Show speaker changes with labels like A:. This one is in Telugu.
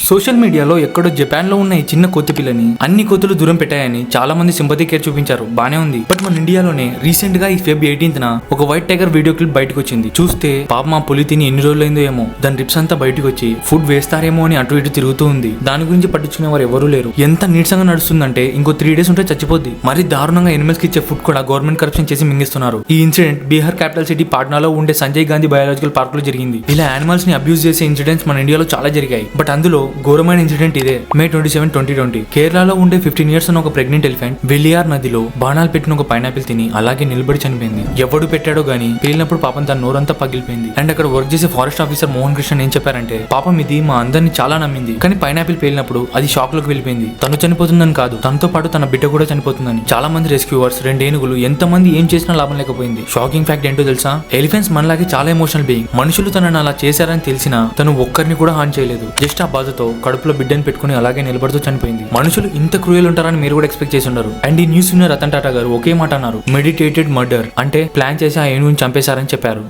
A: సోషల్ మీడియాలో ఎక్కడో జపాన్ లో ఉన్న ఈ చిన్న కోతి పిల్లని అన్ని కోతులు దూరం పెట్టాయని చాలా మంది సింపతి కేర్ చూపించారు. బానే ఉంది. బట్ మన ఇండియాలోనే రీసెంట్ గా ఈ ఫెబ్ 18th ఒక వైట్ టైగర్ వీడియో క్లిప్ బయటకు వచ్చింది. చూస్తే పాప మా పులి తిని ఎన్ని రోజులైందో ఏమో, దాని రిప్స్ అంతా బయటకు వచ్చి ఫుడ్ వేస్తారేమో అని అటు ఇటు తిరుగుతూ ఉంది. దాని గురించి పట్టించుకునే వారు ఎవరూ లేరు. ఎంత నీరసంగా నడుస్తుందంటే ఇంకో 3 days ఉంటే చచ్చిపోద్ది. మరి దారుణంగా ఎనిమల్స్ కి ఇచ్చే ఫుడ్ కూడా గవర్నమెంట్ కరప్షన్ చేసి మింగిస్తున్నారు. ఈ ఇన్సిడెంట్ బీహార్ క్యాపిటల్ సిటీ పాట్నాలో ఉండే సంజయ్ గాంధీ బయాలజికల్ పార్క్ లో జరిగింది. ఇలా యానిమల్స్ ని అబ్యూజ్ చేసే ఇన్సిడెంట్స్ మన ఇండియాలో చాలా జరిగాయి. బట్ అందులో ఘోరమైన ఇన్సిడెంట్ ఇదే. May 27, 2020 కేరళలో ఉండే 15 years ఉన్న ఒక ప్రెగ్నెంట్ ఎలిఫెంట్ వెల్లియార్ నదిలో బాణాలు పెట్టిన ఒక పైనాపిల్ తిని అలాగే నిలబడి చనిపోయింది. ఎవడు పెట్టాడో గానీ పేలినప్పుడు పాపం తన నోరంతా పగిలిపోయింది. అండ్ అక్కడ వర్క్ చేసే ఫారెస్ట్ ఆఫీసర్ మోహన్ కృష్ణ ఏం చెప్పారంటే, పాపం ఇది మా అందరిని చాలా నమ్మింది, కానీ పైనాపిల్ పేలినప్పుడు అది షాక్ లోకి వెళ్ళిపోయింది. తను చనిపోతుందని కాదు, తనతో పాటు తన బిడ్డ కూడా చనిపోతుందని. చాలా మంది రెస్క్యూవర్స్, 2 ఏనుగులు, ఎంత మంది ఏం చేసినా లాభం లేకపోయింది. షాకింగ్ ఫ్యాక్ట్ ఏంటో తెలుసా? ఎలిఫెంట్స్ మనలాగే చాలా ఎమోషనల్ బీయింగ్. మనుషులు తనని అలా చేశారని తెలిసినా తను ఒక్కరిని కూడా హాని చేయలేదు. జస్ట్ ఆ బాధతో కడుపులో బిడ్డని పెట్టుకుని అలాగే నిలబడుతూ చనిపోయింది. మనుషులు ఇంత క్రూయల్ ఉంటారని మీరు కూడా ఎక్స్పెక్ట్ చేసి ఉండరు. అండ్ ఈ న్యూస్ విన్న రతన్ టాటా గారు ఒకే మాట అన్నారు, మెడిటేటెడ్ మర్డర్, అంటే ప్లాన్ చేసి ఆ ఏనుగుని చంపేశారని చెప్పారు.